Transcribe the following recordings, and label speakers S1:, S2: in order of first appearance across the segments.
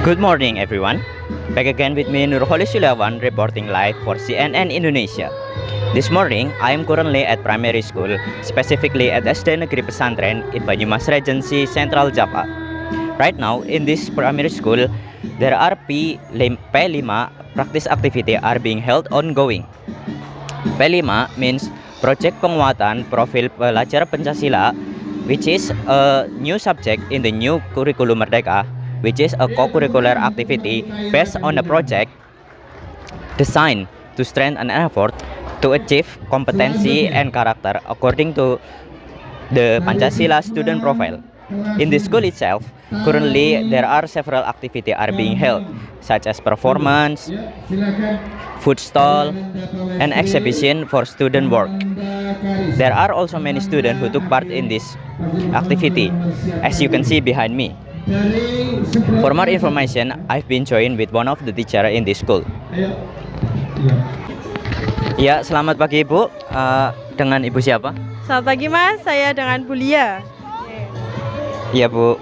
S1: Good morning, everyone. Back again with me, Nurholis Yulawan, reporting live for CNN Indonesia. This morning, I am currently at primary school, specifically at SD Negeri Pesantren in Banyumas Regency, Central Java. Right now, in this primary school, there are P5 practice activity are being held ongoing. P5 means Project Penguatan Profil Pelajar Pancasila, which is a new subject in the new curriculum Merdeka, which is a co-curricular activity based on a project designed to strengthen an effort to achieve competency and character according to the Pancasila student profile. In the school itself, currently there are several activities are being held, such as performance, food stall, and exhibition for student work. There are also many students who took part in this activity, as you can see behind me. For more information, I've been joined with one of the teacher in this school. Ya, selamat pagi Ibu. Dengan Ibu siapa?
S2: Selamat pagi Mas, saya dengan Bu Lia.
S1: Iya Bu.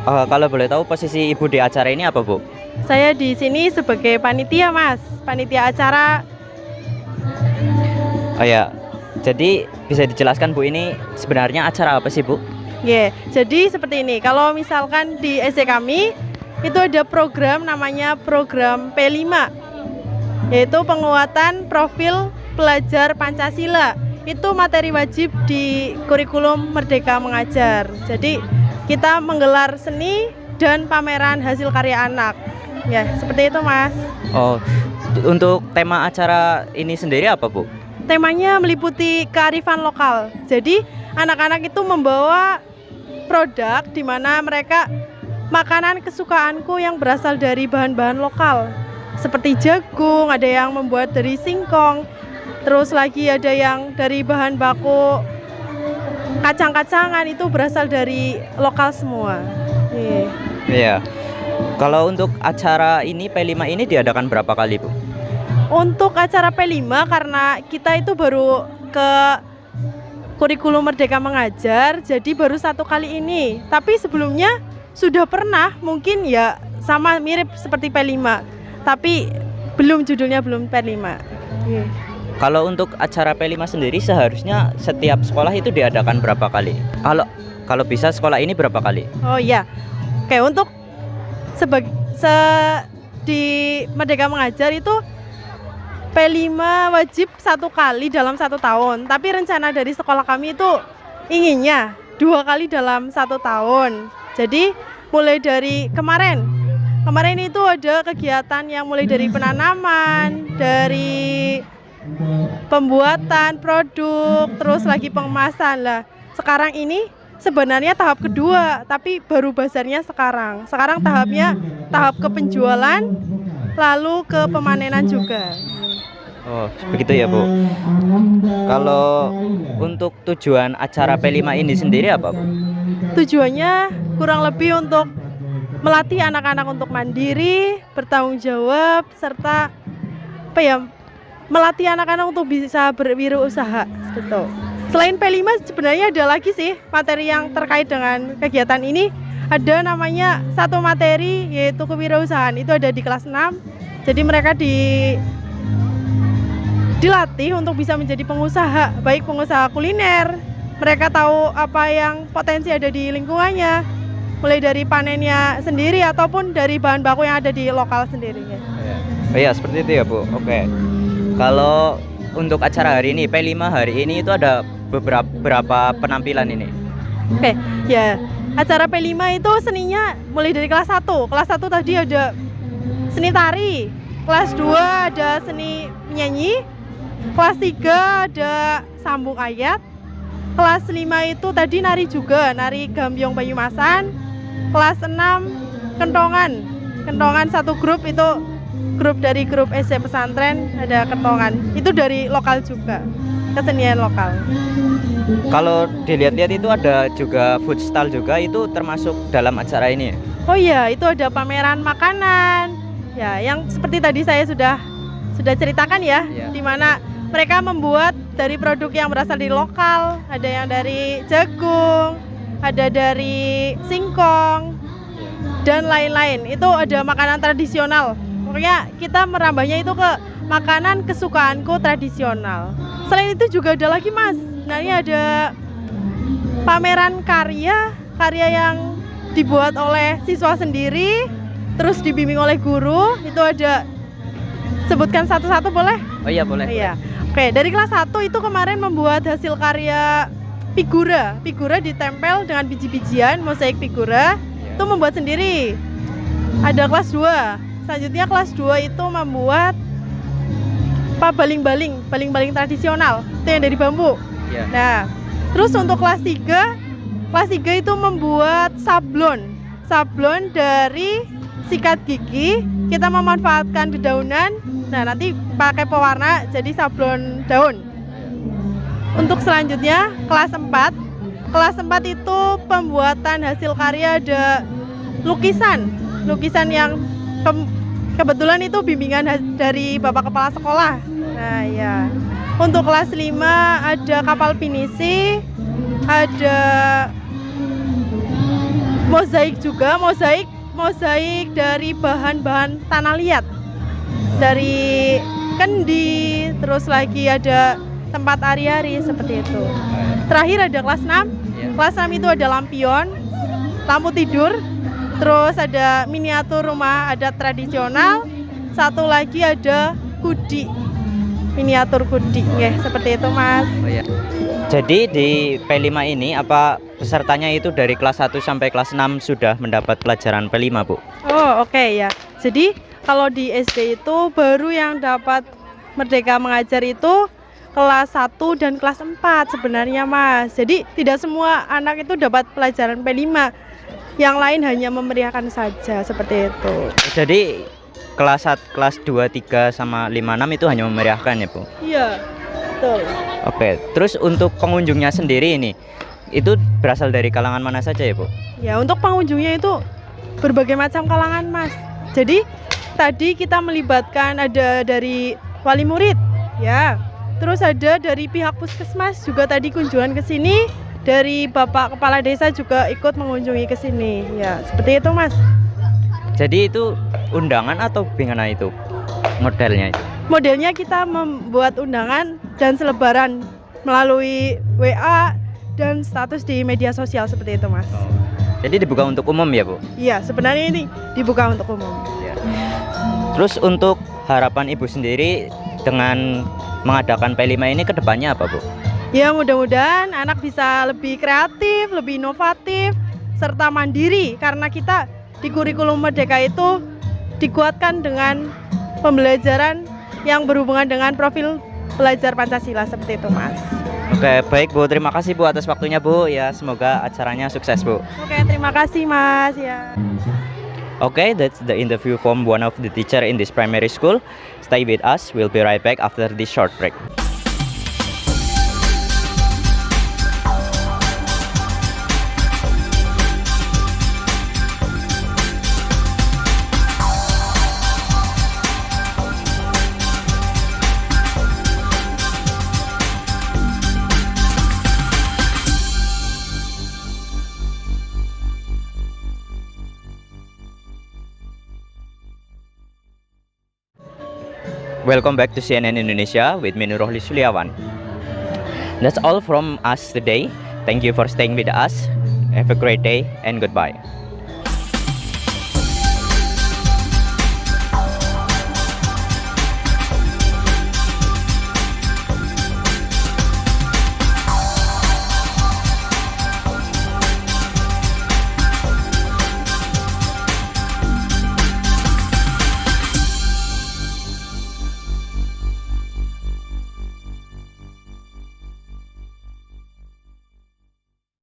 S1: Kalau boleh tahu posisi Ibu di acara ini apa Bu?
S2: Saya di sini sebagai panitia Mas, panitia acara.
S1: Oh ya, jadi bisa dijelaskan Bu, ini sebenarnya acara apa sih Bu?
S2: Jadi seperti ini, kalau misalkan di SD kami itu ada program namanya program P5, yaitu penguatan profil pelajar Pancasila. Itu materi wajib di kurikulum Merdeka Mengajar. Jadi kita menggelar seni dan pameran hasil karya anak. Ya, seperti itu Mas.
S1: Oh, untuk tema acara ini sendiri apa Bu?
S2: Temanya meliputi kearifan lokal. Jadi anak-anak itu membawa produk di mana mereka makanan kesukaanku yang berasal dari bahan-bahan lokal. Seperti jagung, ada yang membuat dari singkong, terus lagi ada yang dari bahan baku kacang-kacangan, itu berasal dari lokal semua.
S1: Iya. Kalau untuk acara ini P5 ini diadakan berapa kali Bu?
S2: Untuk acara P5 karena kita itu baru ke kurikulum Merdeka Mengajar, jadi baru satu kali ini. Tapi sebelumnya sudah pernah, mungkin ya sama mirip seperti P5, tapi judulnya belum P5.
S1: Kalau untuk acara P5 sendiri seharusnya setiap sekolah itu diadakan berapa kali? Kalau bisa sekolah ini berapa kali?
S2: Oh iya. Oke, untuk di Merdeka Mengajar itu P5 wajib satu kali dalam 1 tahun. Tapi rencana dari sekolah kami itu inginnya 2 kali dalam 1 tahun. Jadi mulai dari kemarin itu ada kegiatan yang mulai dari penanaman, dari pembuatan produk, terus lagi pengemasan lah. Sekarang ini sebenarnya tahap kedua, tapi baru bazarnya sekarang. Sekarang tahap ke penjualan, lalu ke pemanenan juga.
S1: Oh, begitu ya Bu. Kalau untuk tujuan acara P5 ini sendiri apa Bu?
S2: Tujuannya kurang lebih untuk melatih anak-anak untuk mandiri, bertanggung jawab, serta melatih anak-anak untuk bisa berwirausaha. Betul. Selain P5 sebenarnya ada lagi sih materi yang terkait dengan kegiatan ini. Ada namanya satu materi yaitu kewirausahaan. Itu ada di kelas 6. Jadi mereka dilatih untuk bisa menjadi pengusaha, baik pengusaha kuliner. Mereka tahu apa yang potensi ada di lingkungannya, mulai dari panennya sendiri ataupun dari bahan baku yang ada di lokal sendiri.
S1: Oh iya, seperti itu ya Bu. Oke. Kalau untuk acara hari ini, P5 hari ini itu ada beberapa penampilan ini.
S2: Oke, ya. Acara P5 itu seninya mulai dari kelas 1. Kelas 1 tadi ada seni tari, kelas 2 ada seni menyanyi, kelas 3 ada sambung ayat, kelas 5 itu tadi nari juga, nari gambyong Banyumasan, kelas 6 kentongan satu grup, itu grup dari grup SD pesantren, ada kentongan, itu dari lokal juga, kesenian lokal.
S1: Kalau dilihat-lihat itu ada juga food stall juga, itu termasuk dalam acara ini?
S2: Oh iya, itu ada pameran makanan ya, yang seperti tadi saya sudah ceritakan ya, di mana mereka membuat dari produk yang berasal dari lokal, ada yang dari jagung, ada dari singkong, dan lain-lain. Itu ada makanan tradisional. Pokoknya kita merambahnya itu ke makanan kesukaanku tradisional. Selain itu juga ada lagi Mas. Nah ini ada pameran karya yang dibuat oleh siswa sendiri, terus dibimbing oleh guru. Itu ada, sebutkan satu-satu boleh?
S1: Oh iya boleh.
S2: Iya. Oke, dari kelas 1 itu kemarin membuat hasil karya figura ditempel dengan biji-bijian, mozaik figura. Itu membuat sendiri. Ada kelas 2. Selanjutnya kelas 2 itu membuat baling-baling tradisional. Itu yang dari bambu.
S1: Iya.
S2: Nah, terus untuk kelas 3 itu membuat sablon dari sikat gigi. Kita memanfaatkan dedaunan. Nah, nanti pakai pewarna jadi sablon daun. Untuk selanjutnya kelas 4 itu pembuatan hasil karya, ada lukisan yang kebetulan itu bimbingan dari Bapak Kepala Sekolah. Nah ya, untuk kelas 5 ada kapal pinisi, ada mozaik juga, mozaik dari bahan-bahan tanah liat, dari kendi, terus lagi ada tempat ari-ari seperti itu. Terakhir ada kelas 6. Kelas 6 itu ada lampion, lampu tidur, terus ada miniatur rumah adat tradisional, satu lagi ada kudi, miniatur kudi, ya seperti itu Mas.
S1: Oh iya. Jadi di P5 ini apa pesertanya itu dari kelas 1 sampai kelas 6 sudah mendapat pelajaran P5 Bu?
S2: Oh oke ya. Jadi kalau di SD itu baru yang dapat Merdeka Mengajar itu kelas 1 dan kelas 4 sebenarnya Mas. Jadi tidak semua anak itu dapat pelajaran P5. Yang lain hanya memeriahkan saja seperti itu.
S1: Jadi kelas 2, 3 sama 5, 6 itu hanya memeriahkan ya Bu?
S2: Iya, betul.
S1: Oke, terus untuk pengunjungnya sendiri ini itu berasal dari kalangan mana saja ya Bu?
S2: Ya, untuk pengunjungnya itu berbagai macam kalangan Mas. Jadi tadi kita melibatkan ada dari wali murid, ya. Terus ada dari pihak puskesmas juga tadi kunjungan ke sini. Dari Bapak Kepala Desa juga ikut mengunjungi ke sini. Ya, seperti itu Mas.
S1: Jadi itu undangan atau bagaimana itu modelnya itu?
S2: Modelnya kita membuat undangan dan selebaran melalui WA dan status di media sosial seperti itu Mas.
S1: Jadi dibuka untuk umum ya Bu?
S2: Iya, sebenarnya ini dibuka untuk umum.
S1: Ya. Terus untuk harapan Ibu sendiri dengan mengadakan P5 ini ke depannya apa Bu?
S2: Ya mudah-mudahan anak bisa lebih kreatif, lebih inovatif, serta mandiri. Karena kita di kurikulum Merdeka itu dikuatkan dengan pembelajaran yang berhubungan dengan profil belajar Pancasila seperti itu Mas.
S1: Oke, baik Bu, terima kasih Bu atas waktunya Bu. Ya, semoga acaranya sukses Bu.
S2: Oke, terima kasih Mas ya.
S1: Okay, that's the interview from one of the teacher in this primary school. Stay with us, we'll be right back after this short break. Welcome back to CNN Indonesia with me Nurul Suliawan. That's all from us today. Thank you for staying with us. Have a great day and goodbye.